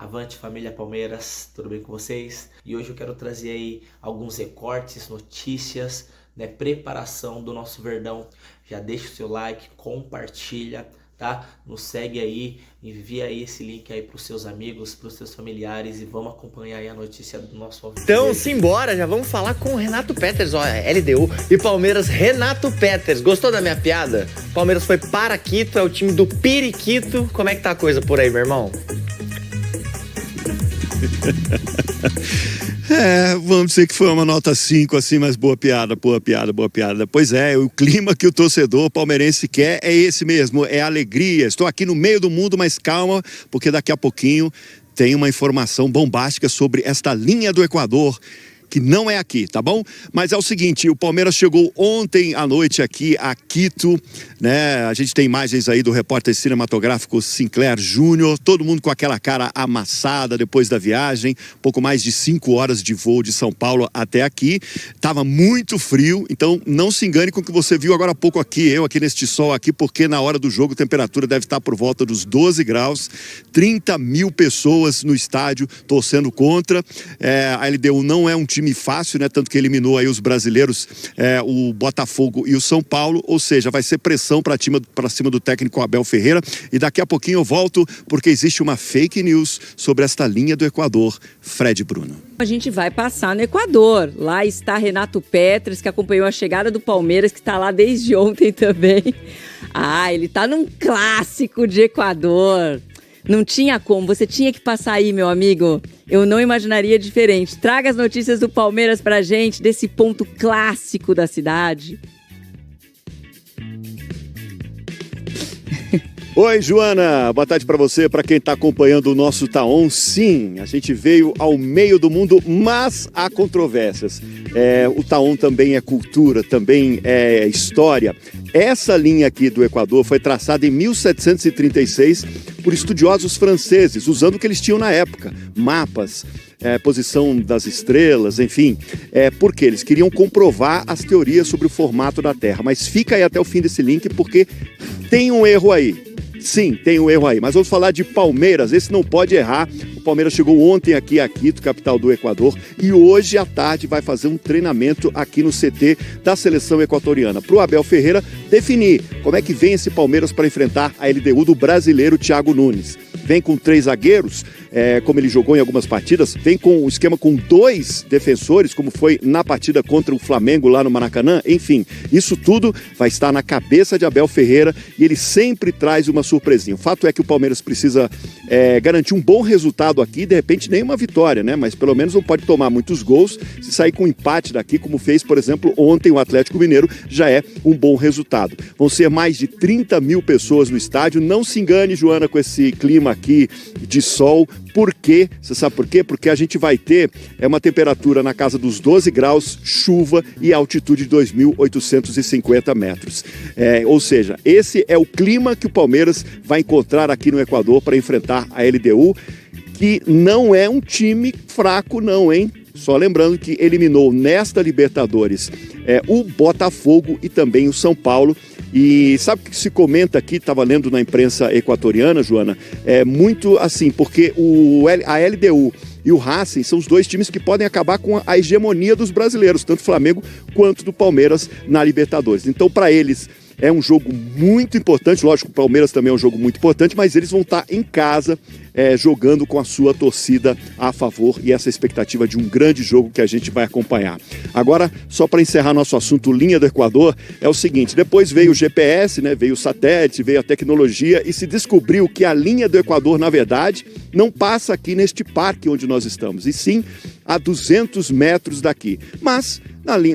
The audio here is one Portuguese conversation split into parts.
Avante família Palmeiras, tudo bem com vocês? E hoje eu quero trazer aí alguns recortes, notícias, né, preparação do nosso Verdão. Já deixa o seu like, compartilha, tá? Nos segue aí, envia aí esse link aí pros seus amigos, pros seus familiares e vamos acompanhar aí a notícia do nosso Alviverde. Então, simbora, já vamos falar com o Renato Peters, ó, LDU e Palmeiras, Renato Peters. Gostou da minha piada? Palmeiras foi para Quito, é o time do Periquito. Como é que tá a coisa por aí, meu irmão? Vamos dizer que foi uma nota 5, assim, mas boa piada, boa piada, boa piada. Pois é, o clima que o torcedor palmeirense quer é esse mesmo, é alegria. Estou aqui no meio do mundo, mas calma, porque daqui a pouquinho tem uma informação bombástica sobre esta linha do Equador, que não é aqui, tá bom? Mas é o seguinte, o Palmeiras chegou ontem à noite aqui a Quito, né? A gente tem imagens aí do repórter cinematográfico Sinclair Júnior, todo mundo com aquela cara amassada depois da viagem, pouco mais de 5 horas de voo de São Paulo até aqui. Tava muito frio, então não se engane com o que você viu agora há pouco aqui, eu aqui neste sol aqui, porque na hora do jogo a temperatura deve estar por volta dos 12 graus, 30 mil pessoas no estádio torcendo contra. A LDU não é um time fácil, né? Tanto que eliminou aí os brasileiros, o Botafogo e o São Paulo, ou seja, vai ser pressão para cima do técnico Abel Ferreira. E daqui a pouquinho eu volto, porque existe uma fake news sobre esta linha do Equador. Fred Bruno. A gente vai passar no Equador. Lá está Renato Peters, que acompanhou a chegada do Palmeiras, que está lá desde ontem também. Ele está num clássico de Equador. Não tinha como, você tinha que passar aí, meu amigo. Eu não imaginaria diferente. Traga as notícias do Palmeiras pra gente, desse ponto clássico da cidade. Oi, Joana, boa tarde para você, para quem está acompanhando o nosso Taon. Sim, a gente veio ao meio do mundo, mas há controvérsias. O Taon também é cultura, também é história. Essa linha aqui do Equador foi traçada em 1736 por estudiosos franceses, usando o que eles tinham na época, mapas, posição das estrelas, enfim, porque eles queriam comprovar as teorias sobre o formato da Terra. Mas fica aí até o fim desse link, porque tem um erro aí. Sim, tem um erro aí, mas vamos falar de Palmeiras, esse não pode errar. O Palmeiras chegou ontem aqui a Quito, capital do Equador, e hoje à tarde vai fazer um treinamento aqui no CT da seleção equatoriana, para o Abel Ferreira definir como é que vem esse Palmeiras para enfrentar a LDU do brasileiro Thiago Nunes. Vem com 3 zagueiros, como ele jogou em algumas partidas, vem com o esquema com 2 defensores, como foi na partida contra o Flamengo lá no Maracanã. Enfim, isso tudo vai estar na cabeça de Abel Ferreira e ele sempre traz uma surpresinha. O fato é que o Palmeiras precisa garantir um bom resultado aqui, de repente nem uma vitória, né? Mas pelo menos não pode tomar muitos gols. Se sair com um empate daqui, como fez, por exemplo, ontem o Atlético Mineiro, já é um bom resultado. Vão ser mais de 30 mil pessoas no estádio. Não se engane, Joana, com esse clima aqui de sol. Por quê? Você sabe por quê? Porque a gente vai ter uma temperatura na casa dos 12 graus, chuva e altitude de 2.850 metros. Ou seja, esse é o clima que o Palmeiras vai encontrar aqui no Equador para enfrentar a LDU, que não é um time fraco não, hein? Só lembrando que eliminou nesta Libertadores o Botafogo e também o São Paulo. E sabe o que se comenta aqui, estava lendo na imprensa equatoriana, Joana? É muito assim, porque a LDU e o Racing são os 2 times que podem acabar com a hegemonia dos brasileiros, tanto do Flamengo quanto do Palmeiras na Libertadores. Então, para eles, é um jogo muito importante, lógico, o Palmeiras também é um jogo muito importante, mas eles vão estar em casa jogando com a sua torcida a favor e essa expectativa de um grande jogo que a gente vai acompanhar. Agora, só para encerrar nosso assunto linha do Equador, é o seguinte, depois veio o GPS, né, veio o satélite, veio a tecnologia e se descobriu que a linha do Equador, na verdade, não passa aqui neste parque onde nós estamos, e sim a 200 metros daqui. Mas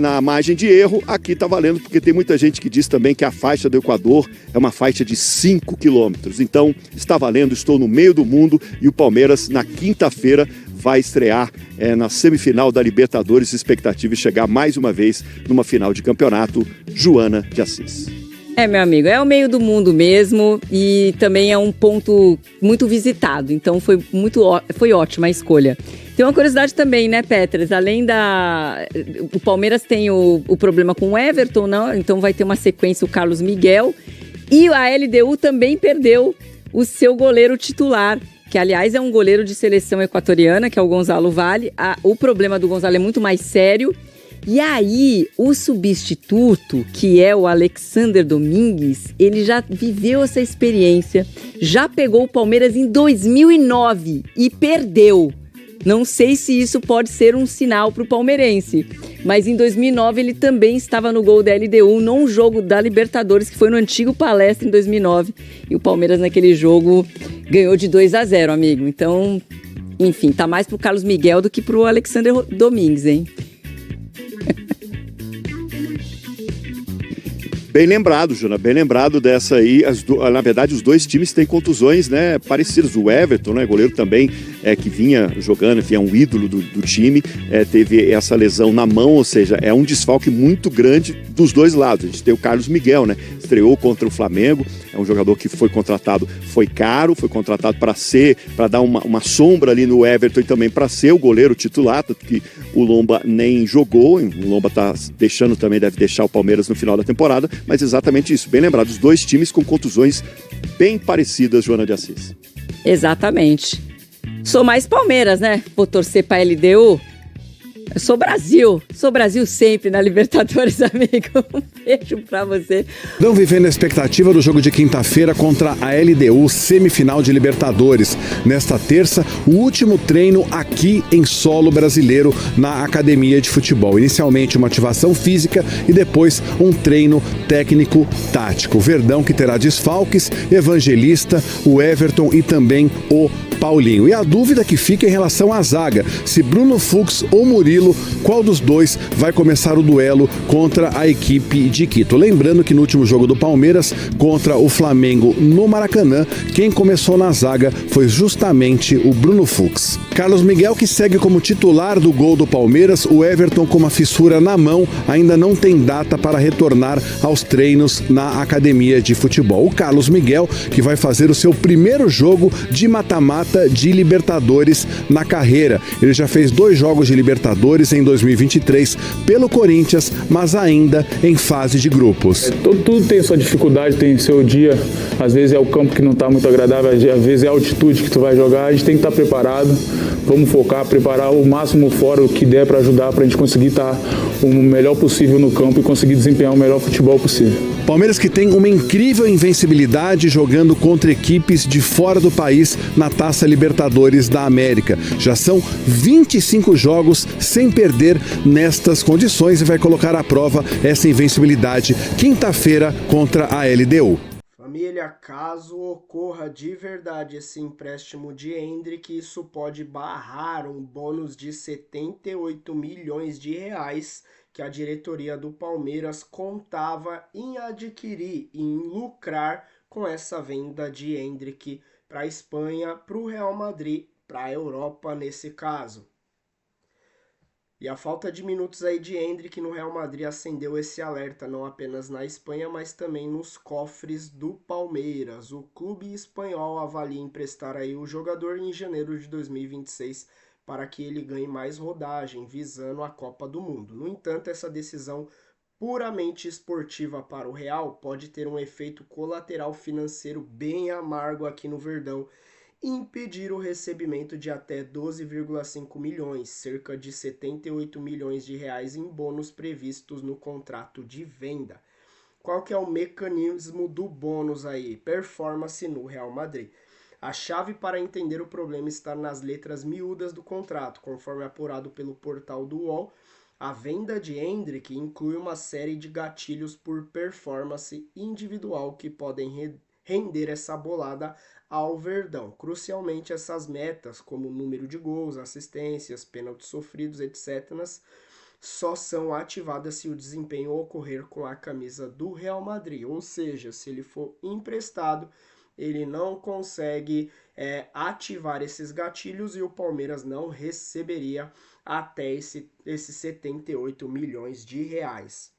na margem de erro, aqui está valendo, porque tem muita gente que diz também que a faixa do Equador é uma faixa de 5 quilômetros. Então, está valendo, estou no meio do mundo e o Palmeiras, na quinta-feira, vai estrear na semifinal da Libertadores. Expectativa de chegar mais uma vez numa final de campeonato. Joana de Assis. Meu amigo, é o meio do mundo mesmo e também é um ponto muito visitado, então foi ótima a escolha. Tem uma curiosidade também, né, Peters? Além o Palmeiras tem o problema com o Everton, não? Então vai ter uma sequência o Carlos Miguel, e a LDU também perdeu o seu goleiro titular. que aliás é um goleiro de seleção equatoriana, que é o Gonzalo Valle. O problema do Gonzalo é muito mais sério. E aí, o substituto, que é o Alexander Domingues, ele já viveu essa experiência, já pegou o Palmeiras em 2009 e perdeu. Não sei se isso pode ser um sinal para o palmeirense, mas em 2009 ele também estava no gol da LDU num jogo da Libertadores, que foi no antigo Palestra em 2009, e o Palmeiras naquele jogo ganhou de 2-0, amigo. Então, enfim, tá mais pro Carlos Miguel do que pro Alexander Domingues, hein? Bem lembrado, Juna, bem lembrado dessa aí. Na verdade, os dois times têm contusões, né, parecidas. O Everton, né, goleiro também, que vinha jogando, enfim, é um ídolo do time, teve essa lesão na mão, ou seja, é um desfalque muito grande dos dois lados. A gente tem o Carlos Miguel, né, estreou contra o Flamengo, é um jogador que foi contratado, foi caro, foi contratado para dar uma sombra ali no Everton e também para ser o goleiro titular, tanto que o Lomba nem jogou, o Lomba tá deixando também, deve deixar o Palmeiras no final da temporada, mas exatamente isso, bem lembrado, os dois times com contusões bem parecidas, Joana de Assis. Exatamente. Sou mais Palmeiras, né? Vou torcer pra LDU. Eu sou Brasil sempre na Libertadores, amigo. Um beijo pra você. Estão vivendo a expectativa do jogo de quinta-feira contra a LDU, semifinal de Libertadores. Nesta terça, o último treino aqui em solo brasileiro na academia de futebol. Inicialmente uma ativação física e depois um treino técnico-tático. Verdão que terá desfalques, Evangelista, o Everton e também o Paulinho. E a dúvida que fica em relação à zaga, se Bruno Fux ou Murilo, qual dos dois vai começar o duelo contra a equipe de Quito. Lembrando que no último jogo do Palmeiras contra o Flamengo no Maracanã, quem começou na zaga foi justamente o Bruno Fux. Carlos Miguel, que segue como titular do gol do Palmeiras, o Everton com uma fissura na mão, ainda não tem data para retornar aos treinos na academia de futebol. O Carlos Miguel, que vai fazer o seu primeiro jogo de mata-mata de Libertadores na carreira. Ele já fez 2 jogos de Libertadores em 2023 pelo Corinthians, mas ainda em fase de grupos. Tudo tem sua dificuldade, tem seu dia. Às vezes é o campo que não está muito agradável, às vezes é a altitude que tu vai jogar. A gente tem que estar preparado. Vamos focar, preparar o máximo fora o que der para ajudar, para a gente conseguir estar o melhor possível no campo e conseguir desempenhar o melhor futebol possível. Palmeiras que tem uma incrível invencibilidade jogando contra equipes de fora do país na Taça Libertadores da América. Já são 25 jogos sem perder nestas condições e vai colocar à prova essa invencibilidade quinta-feira contra a LDU. Família, caso ocorra de verdade esse empréstimo de Endrick, isso pode barrar um bônus de 78 milhões de reais que a diretoria do Palmeiras contava em adquirir e em lucrar com essa venda de Endrick para a Espanha, para o Real Madrid, para a Europa nesse caso. E a falta de minutos aí de Endrick no Real Madrid acendeu esse alerta não apenas na Espanha, mas também nos cofres do Palmeiras. O clube espanhol avalia emprestar aí o jogador em janeiro de 2026 para que ele ganhe mais rodagem, visando a Copa do Mundo. No entanto, essa decisão puramente esportiva para o Real pode ter um efeito colateral financeiro bem amargo aqui no Verdão, impedir o recebimento de até 12,5 milhões, cerca de 78 milhões de reais em bônus previstos no contrato de venda. Qual que é o mecanismo do bônus aí? Performance no Real Madrid. A chave para entender o problema está nas letras miúdas do contrato, conforme apurado pelo portal do UOL. A venda de Endrick inclui uma série de gatilhos por performance individual que podem render essa bolada ao Verdão. Crucialmente, essas metas, como número de gols, assistências, pênaltis sofridos, etc., só são ativadas se o desempenho ocorrer com a camisa do Real Madrid. Ou seja, se ele for emprestado, ele não consegue ativar esses gatilhos e o Palmeiras não receberia até esses 78 milhões de reais.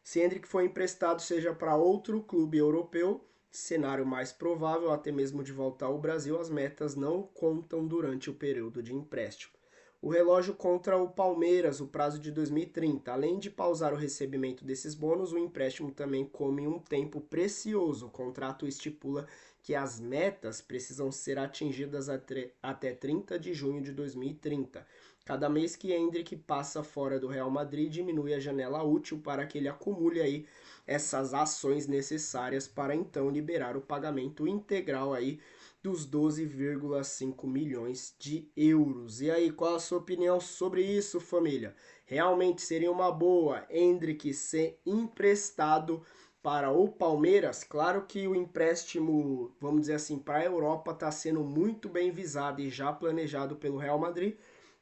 Se Endrick for emprestado, seja para outro clube europeu, cenário mais provável, até mesmo de voltar ao Brasil, as metas não contam durante o período de empréstimo. O relógio contra o Palmeiras, o prazo de 2030. Além de pausar o recebimento desses bônus, o empréstimo também come um tempo precioso. O contrato estipula que as metas precisam ser atingidas até 30 de junho de 2030. Cada mês que Endrick passa fora do Real Madrid diminui a janela útil para que ele acumule aí essas ações necessárias para então liberar o pagamento integral aí dos 12,5 milhões de euros. E aí, qual a sua opinião sobre isso, família? Realmente seria uma boa Endrick ser emprestado para o Palmeiras? Claro que o empréstimo, vamos dizer assim, para a Europa está sendo muito bem visado e já planejado pelo Real Madrid,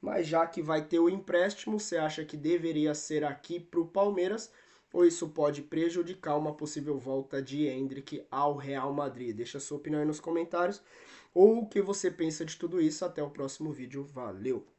mas já que vai ter o empréstimo, você acha que deveria ser aqui para o Palmeiras? Ou isso pode prejudicar uma possível volta de Endrick ao Real Madrid? Deixa sua opinião aí nos comentários. Ou o que você pensa de tudo isso. Até o próximo vídeo. Valeu!